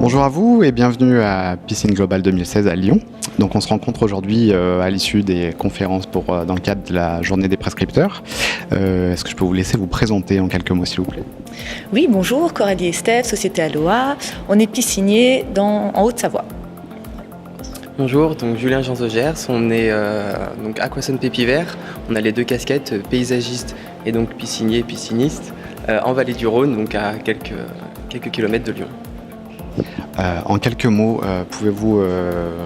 Bonjour à vous et bienvenue à Piscine Globale 2016 à Lyon. Donc on se rencontre aujourd'hui à l'issue des conférences dans le cadre de la journée des prescripteurs. Est-ce que je peux vous laisser vous présenter en quelques mots s'il vous plaît? Oui, bonjour, Coralie Estève, Société Aloha. On est piscinier en Haute-Savoie. Bonjour, donc Julien Jean-Zogers, on est donc Aquason Pépiver. On a les deux casquettes, paysagiste et donc piscinier, pisciniste, en Vallée du Rhône, donc à quelques kilomètres de Lyon. En quelques mots, pouvez-vous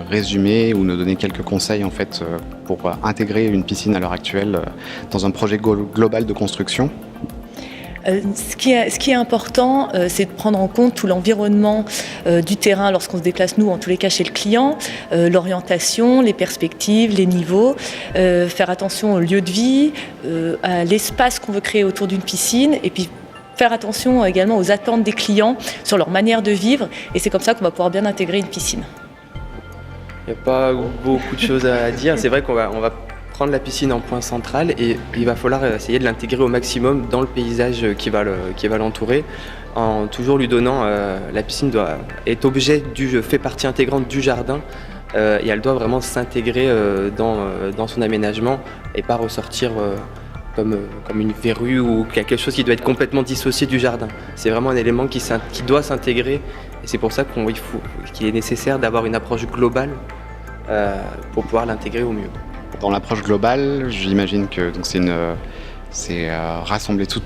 résumer ou nous donner quelques conseils en fait, pour intégrer une piscine à l'heure actuelle dans un projet global de construction? Ce qui est important, c'est de prendre en compte tout l'environnement du terrain lorsqu'on se déplace, nous, en tous les cas chez le client, l'orientation, les perspectives, les niveaux, faire attention au lieu de vie, à l'espace qu'on veut créer autour d'une piscine, et puis faire attention également aux attentes des clients sur leur manière de vivre, et c'est comme ça qu'on va pouvoir bien intégrer une piscine. Il n'y a pas beaucoup de choses à dire, c'est vrai qu'on va prendre la piscine en point central et il va falloir essayer de l'intégrer au maximum dans le paysage qui va l'entourer, en toujours lui donnant, la piscine fait partie intégrante du jardin, et elle doit vraiment s'intégrer dans son aménagement et pas ressortir comme une verrue ou quelque chose qui doit être complètement dissocié du jardin. C'est vraiment un élément qui doit s'intégrer, et c'est pour ça qu'il est nécessaire d'avoir une approche globale pour pouvoir l'intégrer au mieux. Dans l'approche globale, j'imagine que c'est rassembler tout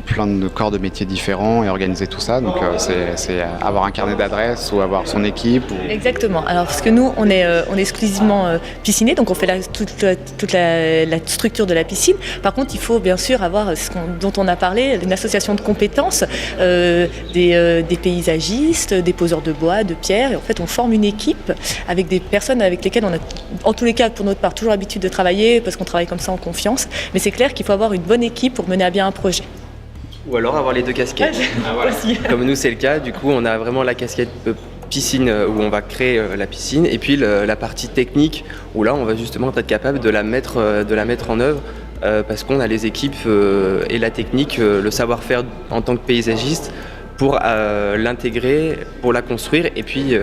plein de corps de métiers différents et organiser tout ça. Donc c'est avoir un carnet d'adresses ou avoir son équipe. Exactement. Alors parce que nous, on est exclusivement piscinier, donc on fait toute la structure de la piscine. Par contre, il faut bien sûr avoir dont on a parlé, une association de compétences, des paysagistes, des poseurs de bois, de pierre. Et en fait, on forme une équipe avec des personnes avec lesquelles on a, en tous les cas, pour notre part, toujours l'habitude de travailler parce qu'on travaille comme ça en confiance. Mais c'est clair qu'il faut avoir une bonne équipe pour mener à bien un projet. Ou alors avoir les deux casquettes. Comme nous c'est le cas, du coup on a vraiment la casquette piscine où on va créer la piscine, et puis la partie technique où là on va justement être capable de la mettre en œuvre, parce qu'on a les équipes et la technique, le savoir-faire en tant que paysagiste pour l'intégrer, pour la construire et puis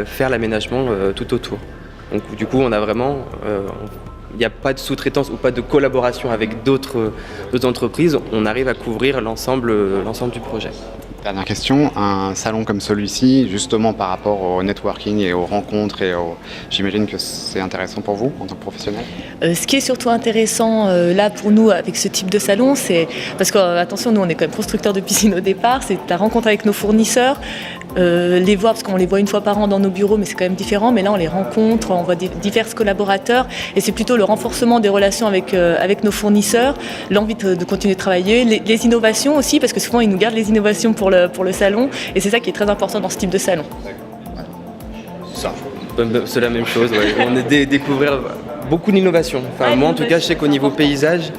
faire l'aménagement tout autour. Donc du coup on a vraiment... il n'y a pas de sous-traitance ou pas de collaboration avec d'autres entreprises, on arrive à couvrir l'ensemble du projet. Dernière question, un salon comme celui-ci, justement par rapport au networking et aux rencontres, j'imagine que c'est intéressant pour vous en tant que professionnel? Ce qui est surtout intéressant là pour nous avec ce type de salon, c'est parce que, attention, nous on est quand même constructeurs de piscine au départ, c'est la rencontre avec nos fournisseurs, les voir, parce qu'on les voit une fois par an dans nos bureaux, mais c'est quand même différent. Mais là, on les rencontre, on voit divers collaborateurs, et c'est plutôt le renforcement des relations avec nos fournisseurs, l'envie de continuer de travailler, les innovations aussi, parce que souvent, ils nous gardent les innovations pour le salon, et c'est ça qui est très important dans ce type de salon. C'est la même chose, ouais. On est découvrir beaucoup d'innovations. Enfin, moi, en tout cas, je sais qu'au niveau paysage,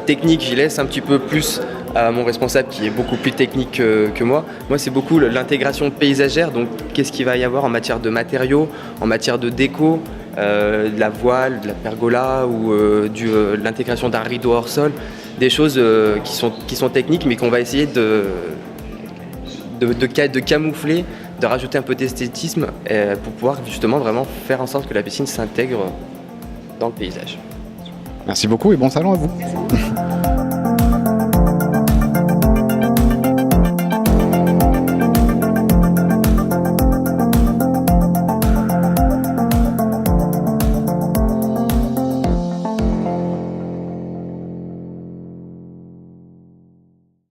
technique, j'y laisse un petit peu plus à mon responsable qui est beaucoup plus technique que moi. Moi, c'est beaucoup l'intégration paysagère, donc qu'est-ce qu'il va y avoir en matière de matériaux, en matière de déco, de la voile, de la pergola ou de l'intégration d'un rideau hors sol, des choses qui sont techniques mais qu'on va essayer de camoufler, de rajouter un peu d'esthétisme pour pouvoir justement vraiment faire en sorte que la piscine s'intègre dans le paysage. Merci beaucoup et bon salon à vous.